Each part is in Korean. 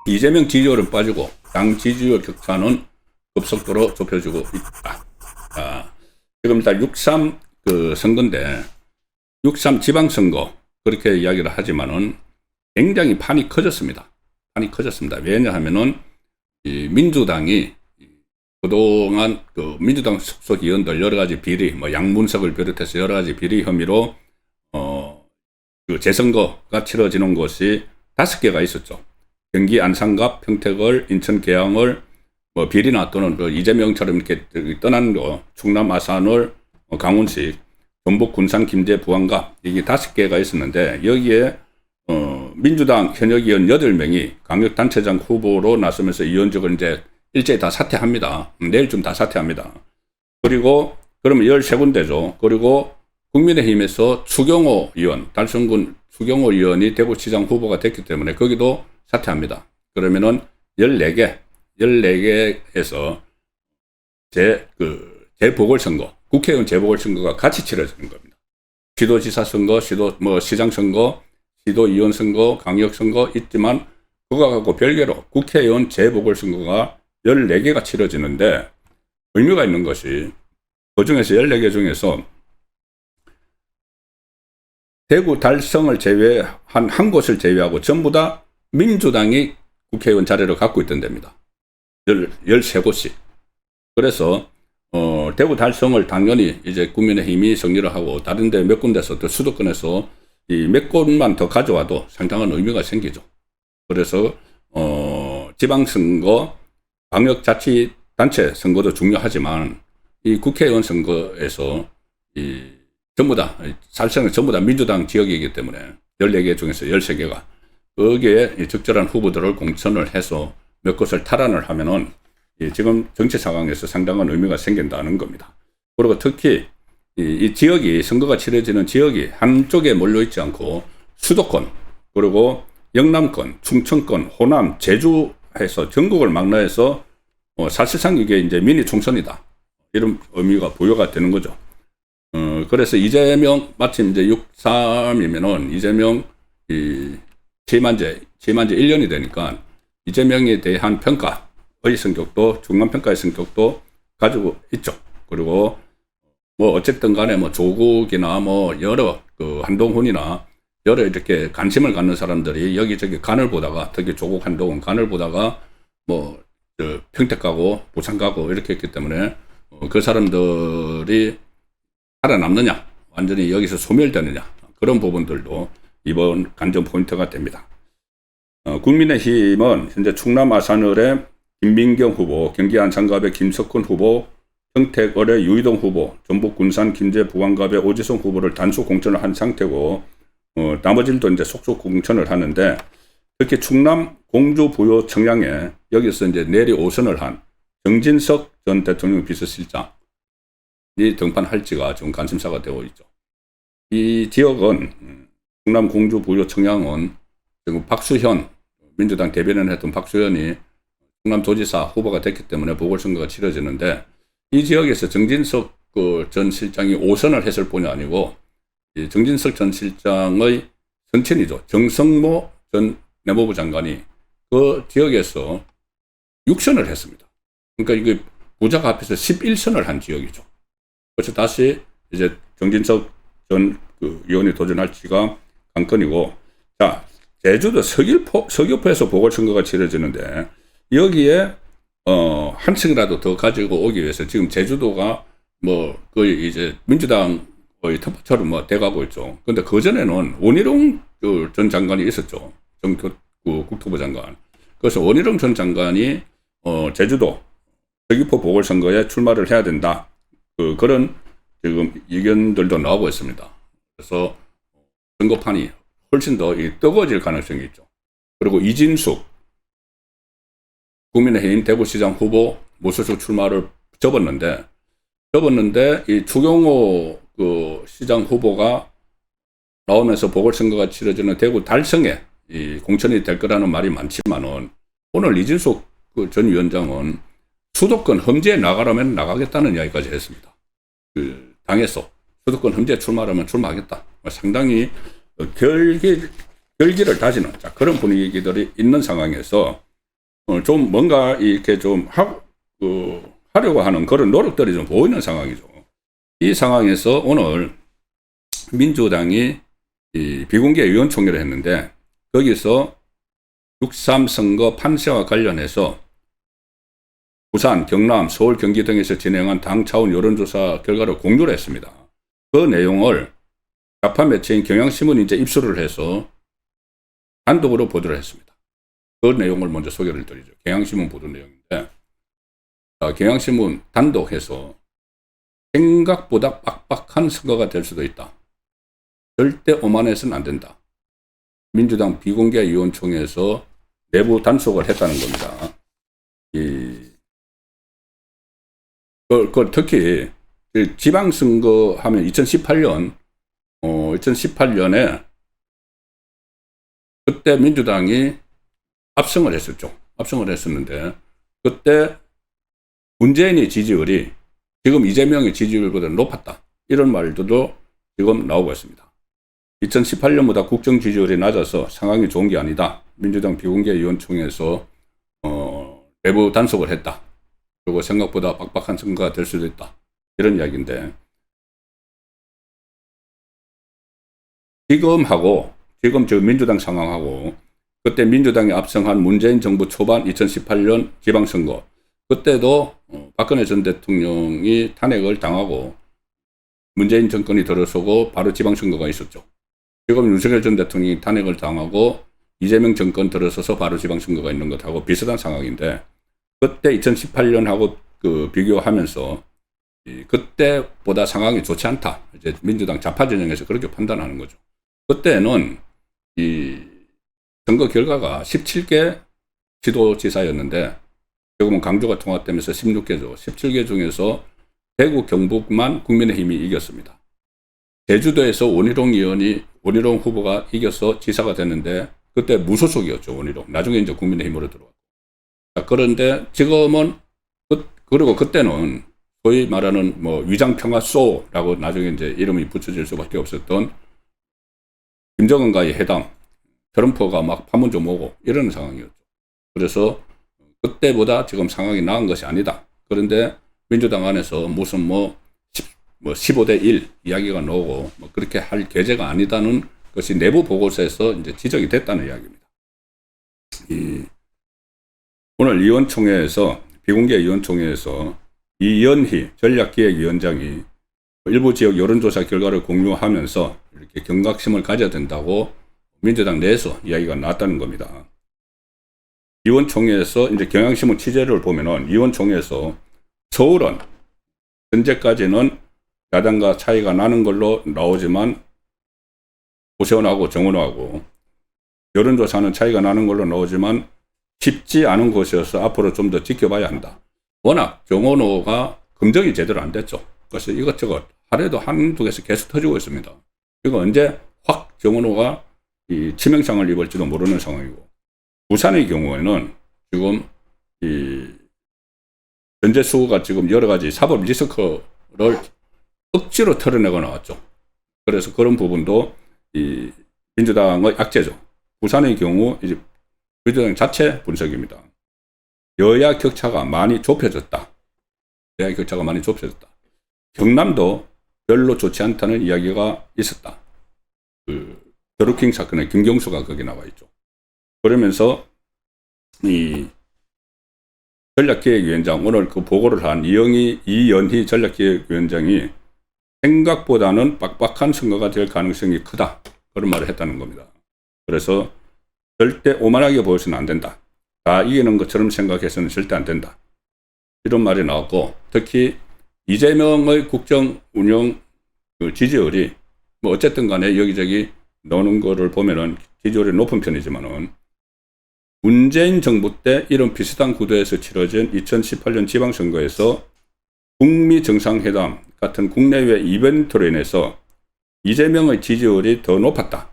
이재명 지지율은 빠지고 당 지지율 격차는 급속도로 좁혀지고 있다. 지금 일단 6.3 선거인데 6.3 지방선거 그렇게 이야기를 하지만은 굉장히 판이 커졌습니다. 판이 커졌습니다. 왜냐하면은 이 민주당이 그동안 그 민주당 소속 의원들 여러 가지 비리, 뭐 양문석을 비롯해서 여러 가지 비리 혐의로 그 재선거가 치러지는 곳이 5개가 있었죠. 경기 안산갑, 평택을, 인천 계양을, 뭐 비리나 또는 그 이재명처럼 이렇게 떠난 거, 충남 아산을, 강원식, 전북 군산 김제 부안갑 이게 5개가 있었는데 여기에 민주당 현역 의원 8명이 광역단체장 후보로 나서면서 의원직을 이제 일제히 다 사퇴합니다. 내일쯤 다 사퇴합니다. 그리고 그러면 13군데죠. 그리고 국민의힘에서 추경호 의원, 달성군 추경호 의원이 대구시장 후보가 됐기 때문에 거기도 사퇴합니다. 그러면은 14개에서 재보궐선거, 국회의원 재보궐선거가 같이 치러지는 겁니다. 시도지사 선거, 시장 선거, 시도의원 선거, 강역 선거 있지만 그거 갖고 별개로 국회의원 재보궐선거가 14개가 치러지는데 의미가 있는 것이 그중에서 14개 중에서 대구 달성을 제외한 한 곳을 제외하고 전부 다 민주당이 국회의원 자리를 갖고 있던 데입니다. 13곳이. 그래서 대구 달성을 당연히 이제 국민의힘이 정리를 하고 다른 데 몇 군데서 또 수도권에서 이 몇 곳만 더 가져와도 상당한 의미가 생기죠. 그래서 지방선거, 광역자치단체 선거도 중요하지만 이 국회의원 선거에서 전부 다 살성은 전부 다 민주당 지역이기 때문에 14개 중에서 13개가 거기에 적절한 후보들을 공천을 해서 몇 곳을 탈환을 하면은 지금 정치 상황에서 상당한 의미가 생긴다는 겁니다. 그리고 특히 이 지역이 선거가 치러지는 지역이 한쪽에 몰려 있지 않고 수도권 그리고 영남권, 충청권, 호남, 제주 해서 전국을 망라해서 사실상 이게 이제 미니 총선이다. 이런 의미가 부여가 되는 거죠. 그래서 이재명 마침 이제 6.3이면은 이재명 취임한 지 1년이 되니까 이재명에 대한 평가의 성격도 중간평가의 성격도 가지고 있죠. 그리고 뭐 어쨌든 간에 뭐 조국이나 뭐 여러 한동훈이나 여러 이렇게 관심을 갖는 사람들이 여기저기 간을 보다가 특히 조국 한동훈 간을 보다가 뭐 평택 가고 부산 가고 이렇게 했기 때문에 그 사람들이 살아남느냐 완전히 여기서 소멸되느냐 그런 부분들도 이번 관전 포인트가 됩니다. 국민의힘은 현재 충남 아산을의 김민경 후보, 경기 안산갑의 김석훈 후보, 평택을의 유이동 후보, 전북 군산 김제 부안갑의 오지성 후보를 단수 공천을 한 상태고 나머지도 이제 속속 공천을 하는데 특히 충남 공주 부여 청양에 여기서 이제 내리 5선을 한 정진석 전 대통령 비서실장이 등판할지가 지금 관심사가 되고 있죠. 이 지역은 충남 공주 부여 청양은 지금 박수현 민주당 대변인을 했던 박수현이 충남도지사 후보가 됐기 때문에 보궐선거가 치러지는데 이 지역에서 정진석 전 실장이 5선을 했을 뿐이 아니고 정진석 전 실장의 선친이죠. 정성모 전 내무부 장관이 그 지역에서 6선을 했습니다. 그러니까 이게 부자가 합해서 11선을 한 지역이죠. 그래서 다시 이제 정진석 전 의원이 도전할지가 관건이고, 자, 제주도 서귀포에서 보궐선거가 치러지는데 여기에 한 층이라도 더 가지고 오기 위해서 지금 제주도가 뭐 거의 이제 민주당의 텃밭처럼 뭐 돼가고 있죠. 근데 그 전에는 원희룡 전 장관이 있었죠. 국토부 장관. 그래서 원희룡 전 장관이 제주도 서귀포 보궐선거에 출마를 해야 된다. 그런 지금 의견들도 나오고 있습니다. 그래서 선거판이 훨씬 더 뜨거워질 가능성이 있죠. 그리고 이진숙 국민의힘 대구시장 후보 무소속 출마를 접었는데 이 추경호 시장 후보가 나오면서 보궐선거가 치러지는 대구 달성에 이 공천이 될 거라는 말이 많지만은 오늘 이진숙 전 위원장은 수도권 험지에 나가라면 나가겠다는 이야기까지 했습니다. 당에서 수도권 험지에 출마하면 출마하겠다. 상당히 결기를 다지는 그런 분위기들이 있는 상황에서 좀 뭔가 이렇게 좀 하려고 하는 그런 노력들이 좀 보이는 상황이죠. 이 상황에서 오늘 민주당이 이 비공개 의원총회를 했는데 거기서 6.3 선거 판세와 관련해서 부산, 경남, 서울, 경기 등에서 진행한 당 차원 여론조사 결과를 공유를 했습니다. 그 내용을 좌파 매체인 경향신문이 이제 입수를 해서 단독으로 보도를 했습니다. 그 내용을 먼저 소개를 드리죠. 경향신문 보도 내용인데, 경향신문 단독해서 생각보다 빡빡한 선거가 될 수도 있다. 절대 오만해서는 안 된다. 민주당 비공개 의원총회에서 내부 단속을 했다는 겁니다. 특히 지방선거 하면 2018년에 그때 민주당이 압승을 했었죠. 압승을 했었는데 그때 문재인의 지지율이 지금 이재명의 지지율보다 높았다. 이런 말들도 지금 나오고 있습니다. 2018년보다 국정 지지율이 낮아서 상황이 좋은 게 아니다. 민주당 비공개 의원총회에서 내부 단속을 했다. 그리고 생각보다 빡빡한 선거가 될 수도 있다. 이런 이야기인데 지금 저 민주당 상황하고 그때 민주당이 압승한 문재인 정부 초반 2018년 지방선거 그때도 박근혜 전 대통령이 탄핵을 당하고 문재인 정권이 들어서고 바로 지방선거가 있었죠. 지금 윤석열 전 대통령이 탄핵을 당하고 이재명 정권 들어서서 바로 지방선거가 있는 것하고 비슷한 상황인데 그때 2018년하고 비교하면서 그때보다 상황이 좋지 않다. 이제 민주당 좌파 진영에서 그렇게 판단하는 거죠. 그때는 이 선거 결과가 17개 지도지사였는데 지금은 강조가 통합되면서 16개죠. 17개 중에서 대구, 경북만 국민의힘이 이겼습니다. 제주도에서 원희룡 후보가 이겨서 지사가 됐는데 그때 무소속이었죠. 원희룡. 나중에 이제 국민의힘으로 들어왔고. 그런데 지금은 그리고 그때는 소위 말하는 위장평화소라고 나중에 이제 이름이 붙여질 수밖에 없었던 김정은과의 회담, 트럼프가 막 판문점 오고 이런 상황이었죠. 그래서 그때보다 지금 상황이 나은 것이 아니다. 그런데 민주당 안에서 무슨 15대 1 이야기가 나오고 그렇게 할 계제가 아니다는 것이 내부 보고서에서 이제 지적이 됐다는 이야기입니다. 오늘 의원총회에서 비공개 의원총회에서 이연희 전략기획위원장이 일부 지역 여론조사 결과를 공유하면서 이렇게 경각심을 가져야 된다고 민주당 내에서 이야기가 나왔다는 겁니다. 의원총회에서 이제 경향신문 취재를 보면은 의원총회에서 서울은 현재까지는 야당과 차이가 나는 걸로 나오지만 오세훈하고 정원호하고 여론조사는 차이가 나는 걸로 나오지만 쉽지 않은 곳이어서 앞으로 좀 더 지켜봐야 한다. 워낙 정원호가 검증이 제대로 안 됐죠. 그래서 이것저것 하루에도 한두 개씩 계속 터지고 있습니다. 이거 언제 확 정원호가 이 치명상을 입을지도 모르는 상황이고 부산의 경우에는 지금 이 변재수가 지금 여러 가지 사법 리스크를 억지로 털어내고 나왔죠. 그래서 그런 부분도 이 민주당의 악재죠. 부산의 경우 이제 민주당 자체 분석입니다. 여야 격차가 많이 좁혀졌다. 경남도 별로 좋지 않다는 이야기가 있었다. 드루킹 사건의 김경수가 거기 나와 있죠. 그러면서 이 전략기획위원장 오늘 그 보고를 한 이연희 전략기획위원장이 생각보다는 빡빡한 선거가 될 가능성이 크다. 그런 말을 했다는 겁니다. 그래서 절대 오만하게 보여서는 안 된다. 다 이기는 것처럼 생각해서는 절대 안 된다. 이런 말이 나왔고 특히 이재명의 국정 운영 지지율이 어쨌든 간에 여기저기 나오는 거를 보면은 지지율이 높은 편이지만은 문재인 정부 때 이런 비슷한 구도에서 치러진 2018년 지방선거에서 북미 정상회담 같은 국내외 이벤트로 인해서 이재명의 지지율이 더 높았다.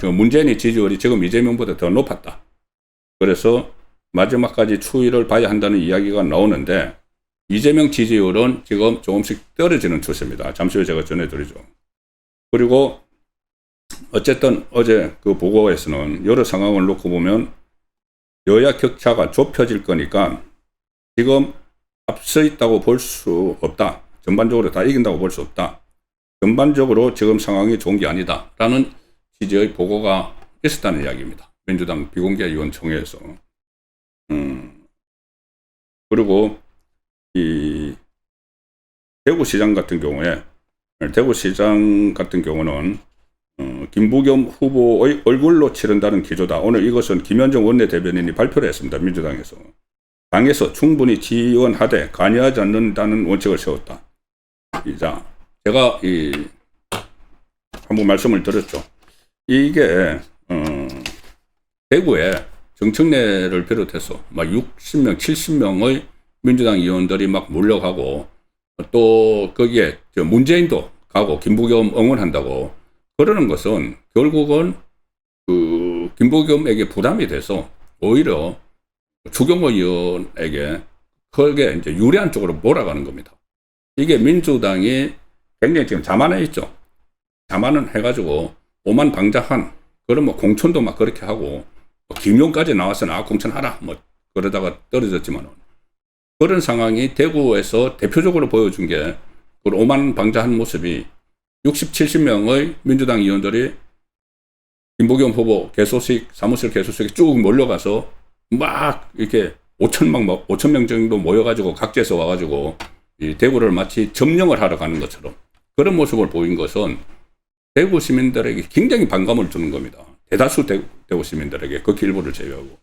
문재인의 지지율이 지금 이재명보다 더 높았다. 그래서 마지막까지 추이를 봐야 한다는 이야기가 나오는데 이재명 지지율은 지금 조금씩 떨어지는 추세입니다. 잠시 후에 제가 전해드리죠. 그리고 어쨌든 어제 그 보고에서는 여러 상황을 놓고 보면 여야 격차가 좁혀질 거니까 지금 앞서 있다고 볼 수 없다. 전반적으로 다 이긴다고 볼 수 없다. 전반적으로 지금 상황이 좋은 게 아니다. 라는 취지의 보고가 있었다는 이야기입니다. 민주당 비공개위원총회에서. 그리고 이 대구시장 같은 경우는 김부겸 후보의 얼굴로 치른다는 기조다. 오늘 이것은 김현정 원내대변인이 발표를 했습니다. 민주당에서. 당에서 충분히 지원하되 관여하지 않는다는 원칙을 세웠다. 자, 제가 한번 말씀을 드렸죠. 이게 대구에 정청래를 비롯해서 막 60명, 70명의 민주당 의원들이 막 몰려가고 또 거기에 문재인도 가고 김부겸 응원한다고 그러는 것은 결국은 그 김부겸에게 부담이 돼서 오히려 추경호 의원에게 크게 이제 유리한 쪽으로 몰아가는 겁니다. 이게 민주당이 굉장히 지금 자만해 있죠. 자만은 해가지고 오만방자한 그런 뭐 공천도 막 그렇게 하고 김용까지 나와서 공천하라 뭐 그러다가 떨어졌지만은 그런 상황이 대구에서 대표적으로 보여준 게 그 오만방자한 모습이 60, 70명의 민주당 의원들이 김부겸 후보 개소식 사무실 개소식에 쭉 몰려가서 막 이렇게 5천 명 정도 모여가지고 각지에서 와가지고 이 대구를 마치 점령을 하러 가는 것처럼 그런 모습을 보인 것은 대구 시민들에게 굉장히 반감을 주는 겁니다. 대다수 대구 시민들에게 극히 일부를 제외하고.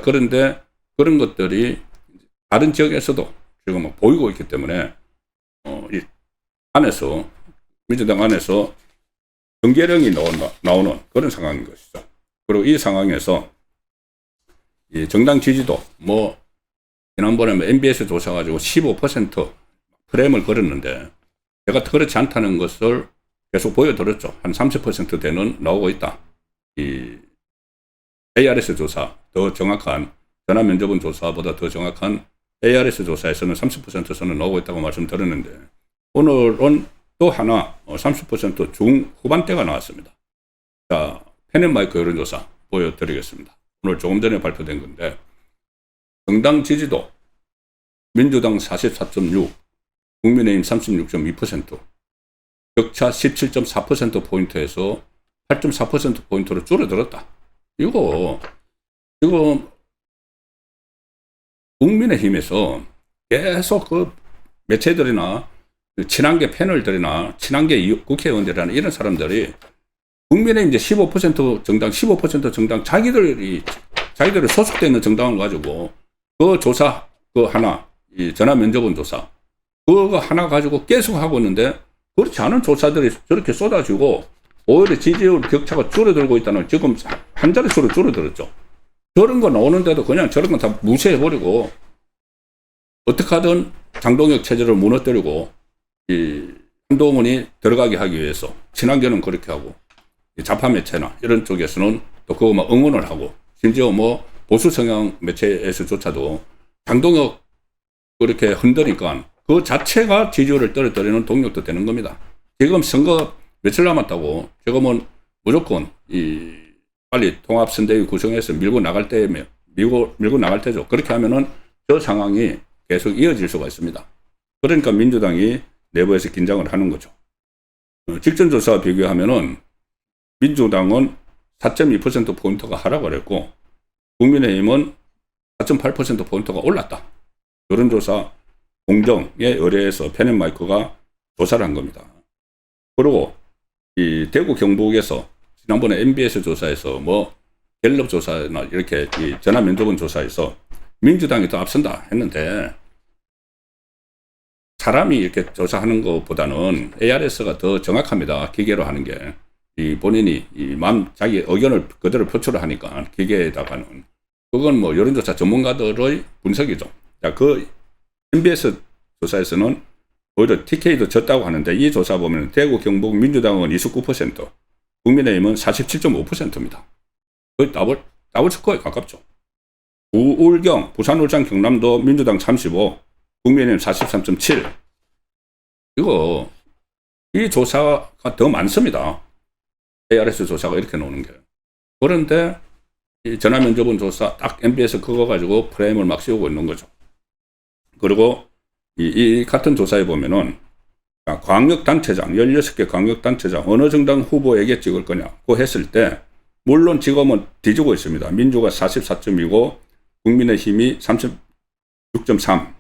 그런데 그런 것들이 다른 지역에서도 지금 보이고 있기 때문에 이 안에서 민주당 안에서 경계령이 나오는 그런 상황인 것이죠. 그리고 이 상황에서 이 정당 지지도 지난번에 MBS 조사 가지고 15% 프레임을 걸었는데 제가 그렇지 않다는 것을 계속 보여드렸죠. 한 30%대는 나오고 있다. 이 ARS 조사 더 정확한 전화 면접은 조사보다 더 정확한 ARS 조사에서는 30%선은 나오고 있다고 말씀드렸는데 오늘은 또 하나 30% 중후반대가 나왔습니다. 자, 펜앤마이크 여론조사 보여드리겠습니다. 오늘 조금 전에 발표된 건데 정당 지지도 민주당 44.6, 국민의힘 36.2%, 격차 17.4%포인트에서 8.4%포인트로 줄어들었다. 이거 지금 국민의힘에서 계속 그 매체들이나 친한계 패널들이나 친한계 국회의원들이나 이런 사람들이 국민의힘 이제 15% 정당, 15% 정당 자기들이 소속되어 있는 정당을 가지고 그 조사 그 하나 이 전화 면접원 조사 그거 하나 가지고 계속 하고 있는데 그렇지 않은 조사들이 저렇게 쏟아지고 오히려 지지율 격차가 줄어들고 있다는 지금 한 자릿수로 줄어들었죠. 저런 거 나오는데도 그냥 저런 거 다 무시해버리고 어떻게 하든 장동혁 체제를 무너뜨리고 이 한동훈이 들어가게 하기 위해서 친한계는 그렇게 하고 좌파 매체나 이런 쪽에서는 또 그거 막 응원을 하고 심지어 보수 성향 매체에서조차도 장동혁 그렇게 흔드니까 그 자체가 지지율을 떨어뜨리는 동력도 되는 겁니다. 지금 선거 며칠 남았다고 지금은 무조건 빨리 통합선대위 구성해서 밀고 나갈 때죠. 그렇게 하면은 저 상황이 계속 이어질 수가 있습니다. 그러니까 민주당이 내부에서 긴장을 하는 거죠. 직전 조사와 비교하면은 민주당은 4.2%포인트가 하락을 했고 국민의힘은 4.8%포인트가 올랐다. 여론조사 공정에 의뢰해서 펜앤마이크가 조사를 한 겁니다. 그리고 이 대구 경북에서 지난번에 MBS 조사에서 갤럽 조사나 이렇게 이 전화 면접원 조사에서 민주당이 더 앞선다 했는데 사람이 이렇게 조사하는 것보다는 ARS가 더 정확합니다. 기계로 하는 게. 본인이 자기 의견을 그대로 표출을 하니까 기계에다가는. 그건 여론조사 전문가들의 분석이죠. 자, 그 MBS 조사에서는 오히려 TK도 졌다고 하는데 이 조사 보면 대구 경북 민주당은 29%, 국민의힘은 47.5%입니다. 거의 더블 스코어에 가깝죠. 부울경, 부산, 울산, 경남도 민주당 35, 국민의힘 43.7. 이 조사가 더 많습니다. ARS 조사가 이렇게 나오는 게. 그런데 이 전화면접원 조사 딱 MBS 그거 가지고 프레임을 막 씌우고 있는 거죠. 그리고 이 같은 조사에 보면은 광역단체장, 16개 광역단체장 어느 정당 후보에게 찍을 거냐고 했을 때 물론 지금은 뒤지고 있습니다. 민주가 44.2고 국민의힘이 36.3,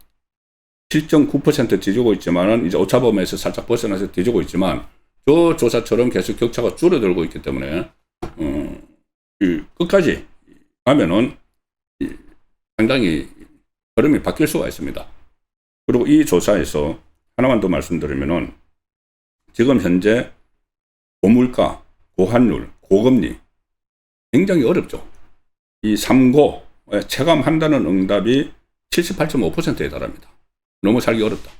7.9% 뒤지고 있지만은 이제 오차범위에서 살짝 벗어나서 뒤지고 있지만 저 조사처럼 계속 격차가 줄어들고 있기 때문에 끝까지 가면은 상당히 흐름이 바뀔 수가 있습니다. 그리고 이 조사에서 하나만 더 말씀드리면은 지금 현재 고물가, 고환율, 고금리 굉장히 어렵죠. 이 3고에 체감한다는 응답이 78.5%에 달합니다. 너무 살기 어렵다.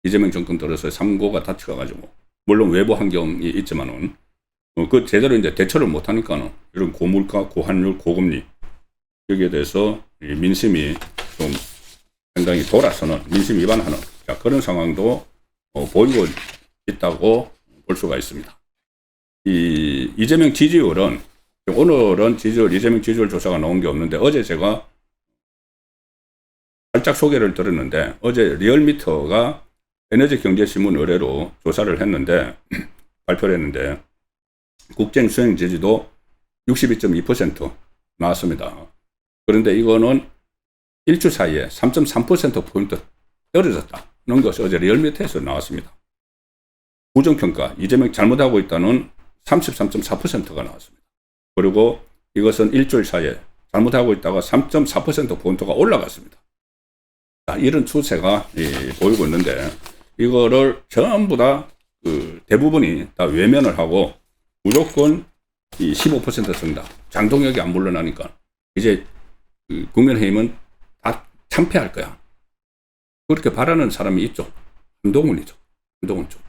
이재명 정권 들어서 3고가 닫혀가지고 물론 외부 환경이 있지만은 그 제대로 이제 대처를 못하니까는 이런 고물가, 고환율, 고금리 여기에 대해서 이 민심이 좀 상당히 돌아서는 민심 위반하는 그런 상황도 보이고 있다고 볼 수가 있습니다. 이 이재명 지지율은 오늘은 이재명 지지율 조사가 나온 게 없는데 어제 제가 살짝 소개를 드렸는데 어제 리얼미터가 에너지경제신문 의뢰로 조사를 했는데 발표를 했는데 국정 수행 지지도 62.2% 나왔습니다. 그런데 이거는 일주 사이에 3.3%포인트 떨어졌다는 것이 어제 리얼미터에서 나왔습니다. 부정평가, 이재명 잘못하고 있다는 33.4%가 나왔습니다. 그리고 이것은 일주일 사이에 잘못하고 있다가 3.4%포인트가 올라갔습니다. 자, 이런 추세가 보이고 있는데 이거를 전부 다 대부분이 다 외면을 하고 무조건 이 15% 승다. 장동혁이 안 물러나니까 이제 국민의힘은 다 참패할 거야. 그렇게 바라는 사람이 있죠. 한동훈이죠. 한동훈 쪽.